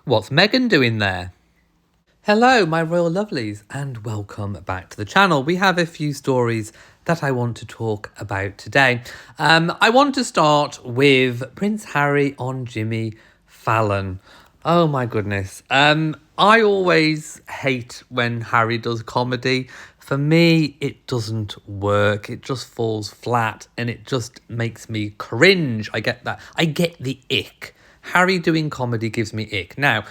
What's Meghan doing there? Hello, my royal lovelies, and welcome back to the channel. We have a few stories that I want to talk about today. I want to start with Prince Harry on Jimmy Fallon. Oh my goodness. I always hate when Harry does comedy. For me, it doesn't work. It just falls flat and it just makes me cringe. I get that. I get the ick. Harry doing comedy gives me ick. Now,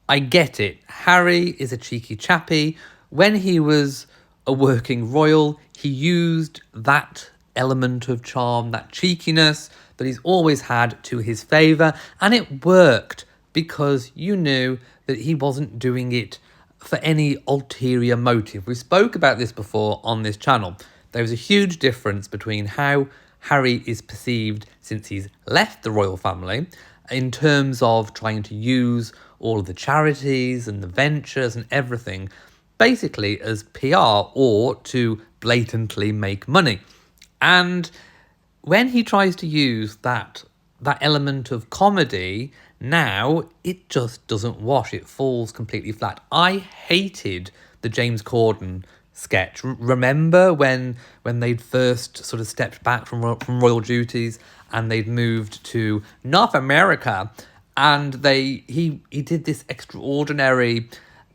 I get it. Harry is a cheeky chappy. When he was a working royal, he used that element of charm, that cheekiness that he's always had to his favour, and it worked because you knew that he wasn't doing it for any ulterior motive. We spoke about this before on this channel. There was a huge difference between how Harry is perceived since he's left the royal family in terms of trying to use all of the charities and the ventures and everything basically as PR or to blatantly make money. And when he tries to use that element of comedy, now it just doesn't wash. It falls completely flat. I hated the James Corden sketch. Remember when they'd first sort of stepped back from royal duties and they'd moved to North America, and he did this extraordinary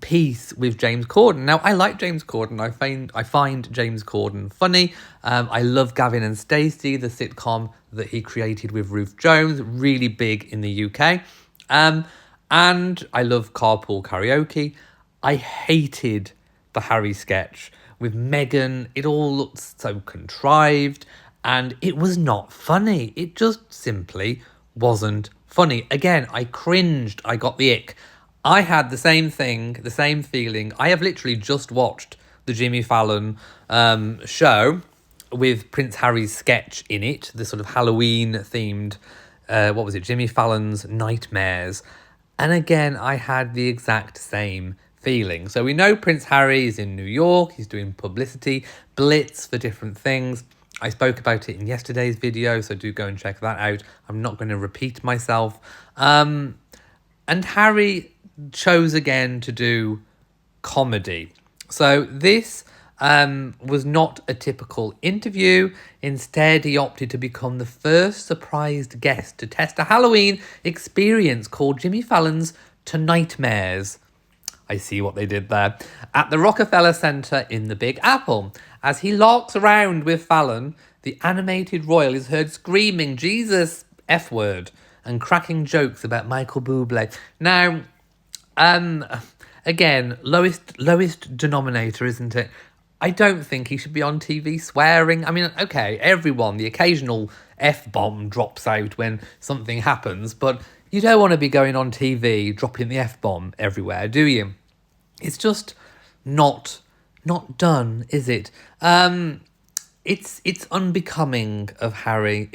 piece with James Corden. Now, I like James Corden. I find James Corden funny. I love Gavin and Stacey, the sitcom that he created with Ruth Jones, really big in the UK. And I love Carpool Karaoke. I hated the Harry sketch with Meghan. It all looked so contrived and it was not funny. It just simply wasn't funny. Again, I cringed. I got the ick. I had the same thing, the same feeling. I have literally just watched the Jimmy Fallon show with Prince Harry's sketch in it, the sort of Halloween-themed, Jimmy Fallon's Nightmares. And again, I had the exact same feeling. So we know Prince Harry is in New York. He's doing publicity, blitz for different things. I spoke about it in yesterday's video, so do go and check that out. I'm not going to repeat myself. And Harry chose again to do comedy. So this was not a typical interview. Instead, he opted to become the first surprised guest to test a Halloween experience called Jimmy Fallon's Tonightmares. I see what they did there. At the Rockefeller Center in the Big Apple. As he larks around with Fallon, the animated royal is heard screaming, "Jesus, F word," and cracking jokes about Michael Bublé. Now, again, lowest denominator, isn't it? I don't think he should be on TV swearing. I mean, okay, the occasional F-bomb drops out when something happens, but you don't want to be going on TV dropping the F-bomb everywhere, do you? It's just not done, is it? It's unbecoming of Harry.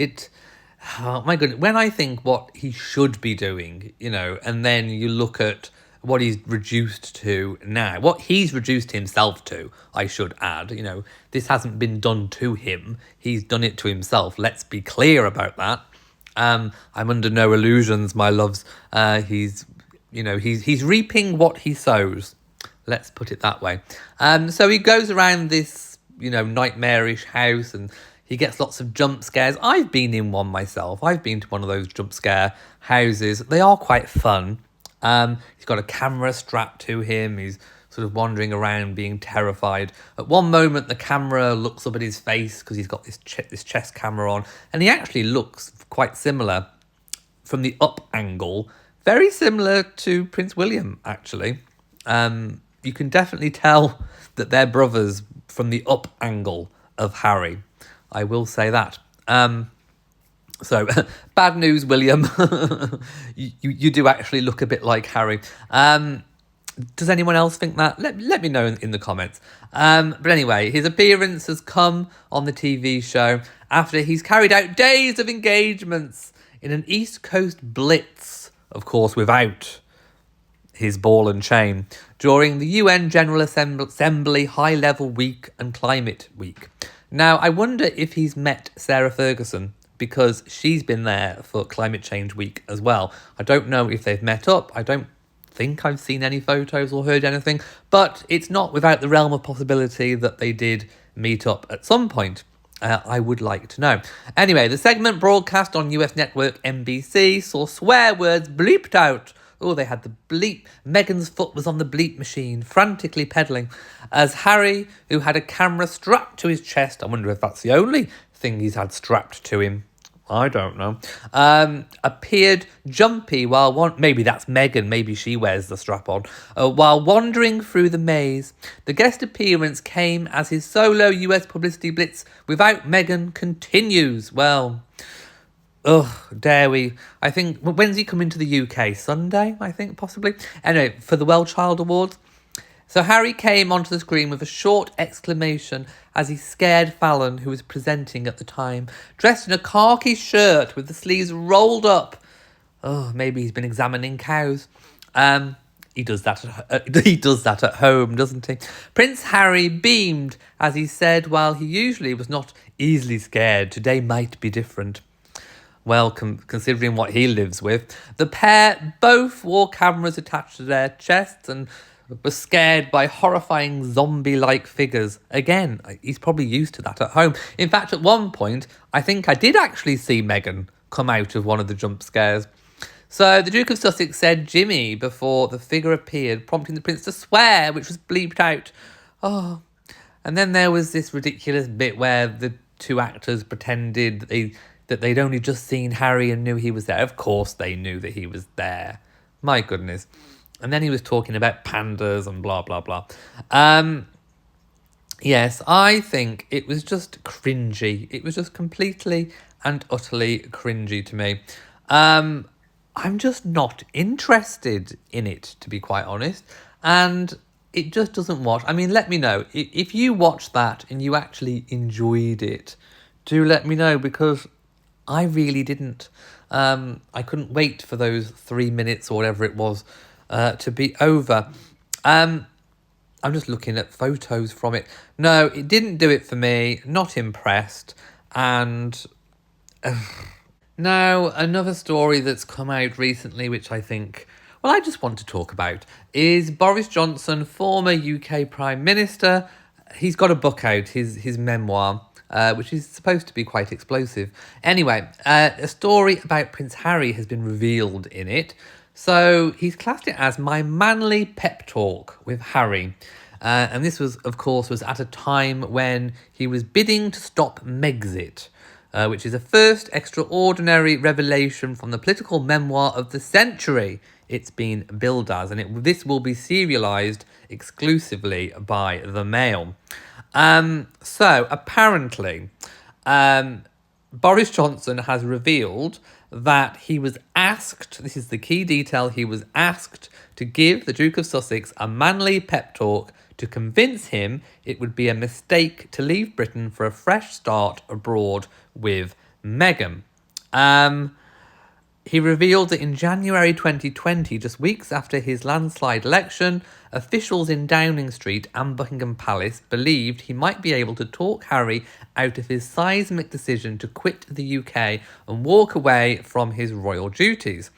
Oh my goodness, when I think what he should be doing, and then you look at what he's reduced to now, what he's reduced himself to, I should add. This hasn't been done to him. He's done it to himself. Let's be clear about that. I'm under no illusions, my loves. He's reaping what he sows. Let's put it that way. So he goes around this, nightmarish house and he gets lots of jump scares. I've been in one myself. I've been to one of those jump scare houses. They are quite fun. He's got a camera strapped to him. He's sort of wandering around being terrified. At one moment, the camera looks up at his face because he's got this chest camera on. And he actually looks quite similar from the up angle. Very similar to Prince William, actually. You can definitely tell that they're brothers from the up angle of Harry. I will say that. So, bad news, William. you do actually look a bit like Harry. Does anyone else think that? Let me know in the comments. But anyway, his appearance has come on the TV show after he's carried out days of engagements in an East Coast blitz, of course, without his ball and chain, during the UN General Assembly High-Level Week and Climate Week. Now, I wonder if he's met Sarah Ferguson, because she's been there for Climate Change Week as well. I don't know if they've met up. I don't think I've seen any photos or heard anything, but it's not without the realm of possibility that they did meet up at some point. I would like to know. Anyway, the segment broadcast on US network NBC saw swear words bleeped out. Oh, they had the bleep. Meghan's foot was on the bleep machine, frantically pedalling, as Harry, who had a camera strapped to his chest, I wonder if that's the only thing he's had strapped to him, I don't know, appeared jumpy while maybe that's Meghan, maybe she wears the strap on, while wandering through the maze. The guest appearance came as his solo US publicity blitz without Meghan continues. Well, dare we? I think, when's he coming to the UK? Sunday, I think, possibly. Anyway, for the Well Child Awards. So Harry came onto the screen with a short exclamation as he scared Fallon, who was presenting at the time, dressed in a khaki shirt with the sleeves rolled up. Oh, maybe he's been examining cows. He does that at home, doesn't he? Prince Harry beamed as he said, while he usually was not easily scared, today might be different. Well, considering what he lives with. The pair both wore cameras attached to their chests and were scared by horrifying zombie-like figures. Again, he's probably used to that at home. In fact, at one point, I think I did actually see Meghan come out of one of the jump scares. So the Duke of Sussex said Jimmy before the figure appeared, prompting the prince to swear, which was bleeped out. Oh, and then there was this ridiculous bit where the two actors pretended that they'd only just seen Harry and knew he was there. Of course they knew that he was there. My goodness. And then he was talking about pandas and blah, blah, blah. Yes, I think it was just cringy. It was just completely and utterly cringy to me. I'm just not interested in it, to be quite honest. And it just doesn't watch. I mean, let me know. If you watched that and you actually enjoyed it, do let me know, because I really didn't. I couldn't wait for those 3 minutes or whatever it was to be over. I'm just looking at photos from it. No, it didn't do it for me. Not impressed. And now another story that's come out recently, which I think, well, I just want to talk about, is Boris Johnson, former UK Prime Minister. He's got a book out, his memoir, which is supposed to be quite explosive. Anyway, a story about Prince Harry has been revealed in it. So he's classed it as my manly pep talk with Harry. And this was at a time when he was bidding to stop Megxit, which is a first extraordinary revelation from the political memoir of the century it's been billed as. And this will be serialised exclusively by the Mail. So apparently, Boris Johnson has revealed that he was asked, this is the key detail, he was asked to give the Duke of Sussex a manly pep talk to convince him it would be a mistake to leave Britain for a fresh start abroad with Meghan. He revealed that in January 2020, just weeks after his landslide election, officials in Downing Street and Buckingham Palace believed he might be able to talk Harry out of his seismic decision to quit the UK and walk away from his royal duties.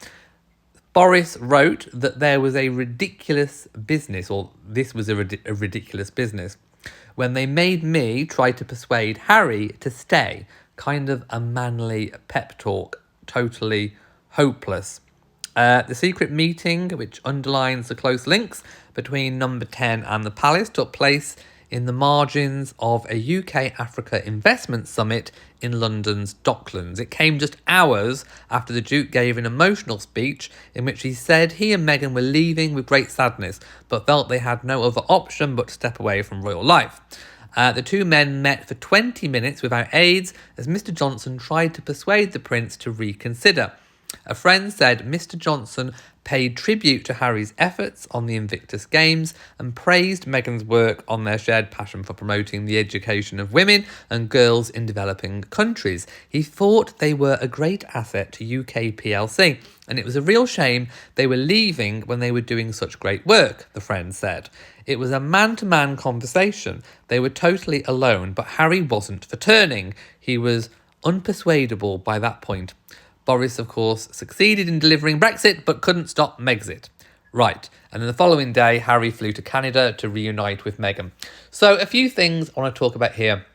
Boris wrote that there was a ridiculous business, or this was a ridiculous business, when they made me try to persuade Harry to stay. Kind of a manly pep talk, totally hopeless. The secret meeting, which underlines the close links between Number 10 and the Palace, took place in the margins of a UK-Africa investment summit in London's Docklands. It came just hours after the Duke gave an emotional speech in which he said he and Meghan were leaving with great sadness, but felt they had no other option but to step away from royal life. The two men met for 20 minutes without aids as Mr. Johnson tried to persuade the prince to reconsider. A friend said Mr. Johnson paid tribute to Harry's efforts on the Invictus Games and praised Meghan's work on their shared passion for promoting the education of women and girls in developing countries. He thought they were a great asset to UK PLC, and it was a real shame they were leaving when they were doing such great work, the friend said. It was a man-to-man conversation. They were totally alone, but Harry wasn't for turning. He was unpersuadable by that point. Boris, of course, succeeded in delivering Brexit, but couldn't stop Megxit. Right. And then the following day, Harry flew to Canada to reunite with Meghan. So a few things I want to talk about here.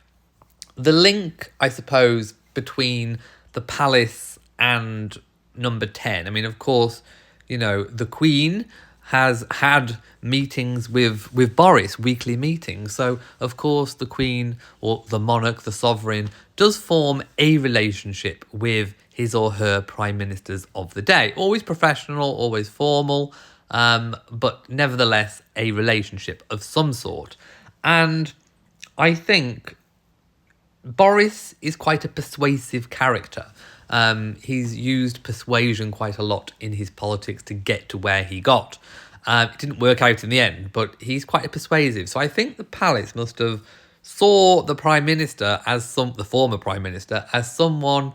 The link, I suppose, between the palace and number 10. I mean, of course, you know, the Queen has had meetings with Boris, weekly meetings. So, of course, the Queen, or the monarch, the sovereign, does form a relationship with his or her prime ministers of the day. Always professional, always formal, but nevertheless a relationship of some sort. And I think Boris is quite a persuasive character. He's used persuasion quite a lot in his politics to get to where he got. It didn't work out in the end, but he's quite persuasive. So I think the palace must have saw the Prime Minister the former Prime Minister, as someone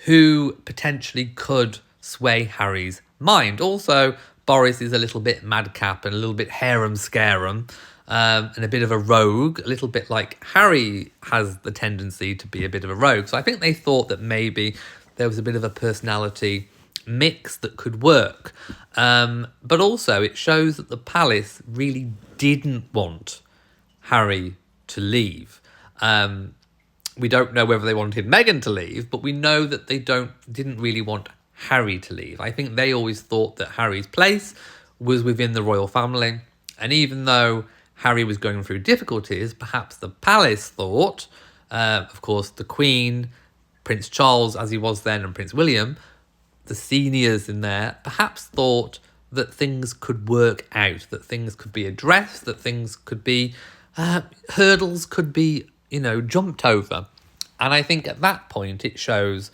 who potentially could sway Harry's mind. Also, Boris is a little bit madcap and a little bit harum-scarum. And a bit of a rogue, a little bit like Harry has the tendency to be a bit of a rogue. So I think they thought that maybe there was a bit of a personality mix that could work. But also it shows that the palace really didn't want Harry to leave. We don't know whether they wanted Meghan to leave, but we know that they didn't really want Harry to leave. I think they always thought that Harry's place was within the royal family. And even though Harry was going through difficulties, perhaps the palace thought, of course, the Queen, Prince Charles, as he was then, and Prince William, the seniors in there, perhaps thought that things could work out, that things could be addressed, that things could be, hurdles could be, jumped over. And I think at that point it shows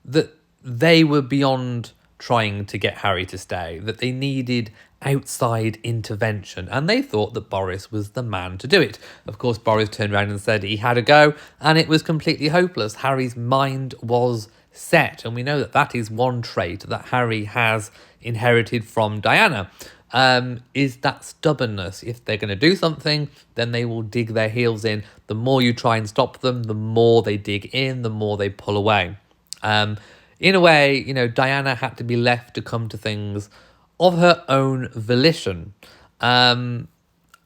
that they were beyond trying to get Harry to stay, that they needed outside intervention, and they thought that Boris was the man to do it. Of course, Boris turned around and said he had a go, and it was completely hopeless. Harry's mind was set, and we know that that is one trait that Harry has inherited from Diana, is that stubbornness. If they're going to do something, then they will dig their heels in. The more you try and stop them, the more they dig in, the more they pull away. In a way, Diana had to be left to come to things of her own volition. And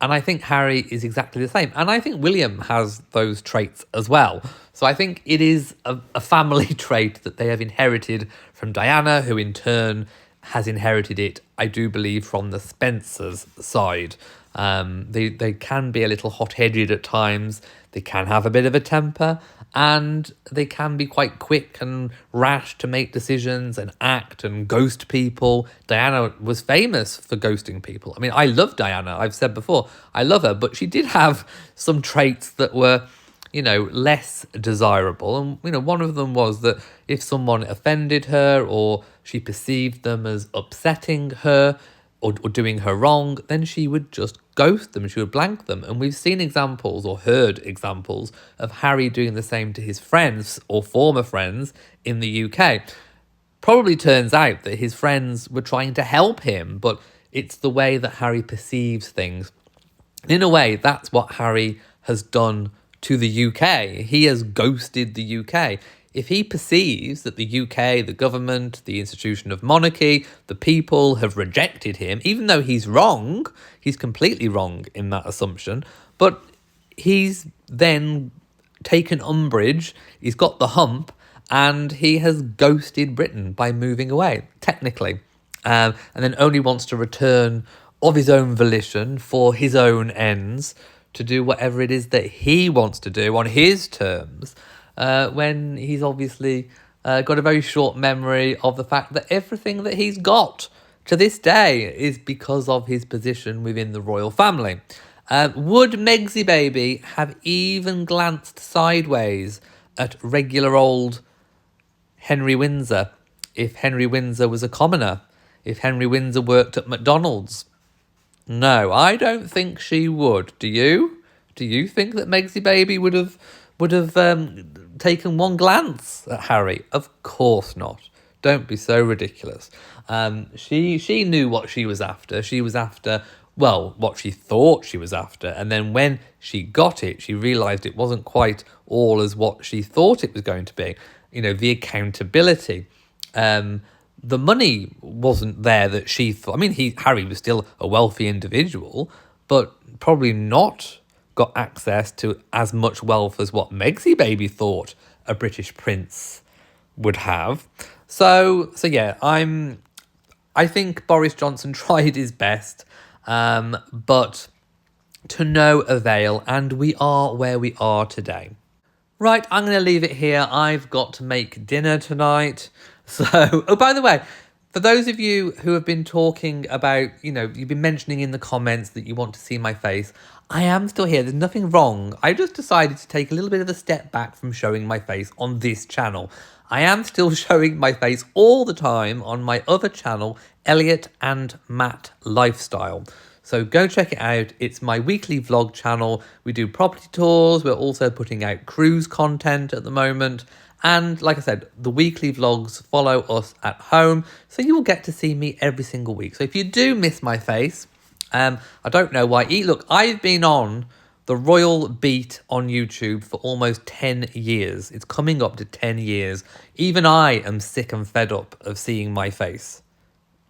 I think Harry is exactly the same. And I think William has those traits as well. So I think it is a family trait that they have inherited from Diana, who in turn has inherited it, I do believe, from the Spencers' side. They can be a little hot-headed at times. They can have a bit of a temper, and they can be quite quick and rash to make decisions and act and ghost people. Diana was famous for ghosting people. I mean, I love Diana. I've said before, I love her, but she did have some traits that were, less desirable. And, one of them was that if someone offended her or she perceived them as upsetting her or doing her wrong, then she would just ghost them, she would blank them. And we've seen examples or heard examples of Harry doing the same to his friends or former friends in the UK. Probably turns out that his friends were trying to help him, but it's the way that Harry perceives things. And in a way, that's what Harry has done to the UK. He has ghosted the UK. If he perceives that the UK, the government, the institution of monarchy, the people have rejected him, even though he's wrong, he's completely wrong in that assumption, but he's then taken umbrage, he's got the hump, and he has ghosted Britain by moving away, technically, and then only wants to return of his own volition for his own ends to do whatever it is that he wants to do on his terms, when he's obviously got a very short memory of the fact that everything that he's got to this day is because of his position within the royal family. Would Megxit baby have even glanced sideways at regular old Henry Windsor if Henry Windsor was a commoner, if Henry Windsor worked at McDonald's? No, I don't think she would. Do you? Do you think that Megxit baby would have taken one glance at Harry? Of course not. Don't be so ridiculous. She knew what she was after. She was after, well, what she thought she was after. And then when she got it, she realised it wasn't quite all as what she thought it was going to be. The accountability, the money wasn't there that she thought. I mean, Harry was still a wealthy individual, but probably not got access to as much wealth as what Megxit baby thought a British prince would have. So yeah, I think Boris Johnson tried his best, but to no avail, and we are where we are today. Right, I'm going to leave it here. I've got to make dinner tonight. So, oh, by the way, for those of you who have been talking about, you've been mentioning in the comments that you want to see my face, I am still here. There's nothing wrong. I just decided to take a little bit of a step back from showing my face on this channel. I am still showing my face all the time on my other channel, Elliot and Matt Lifestyle. So go check it out. It's my weekly vlog channel. We do property tours. We're also putting out cruise content at the moment. And like I said, the weekly vlogs follow us at home. So you will get to see me every single week. So if you do miss my face, I don't know why. Look, I've been on the Royal Beat on YouTube for almost 10 years. It's coming up to 10 years. Even I am sick and fed up of seeing my face,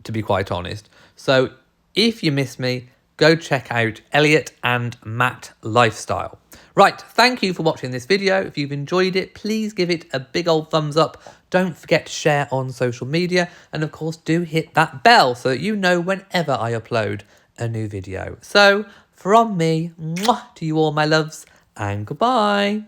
to be quite honest. So if you miss me, go check out Elliot and Matt Lifestyle. Right, thank you for watching this video. If you've enjoyed it, please give it a big old thumbs up. Don't forget to share on social media. And of course, do hit that bell so that you know whenever I upload a new video. So, from me, mwah, to you all, my loves, and goodbye.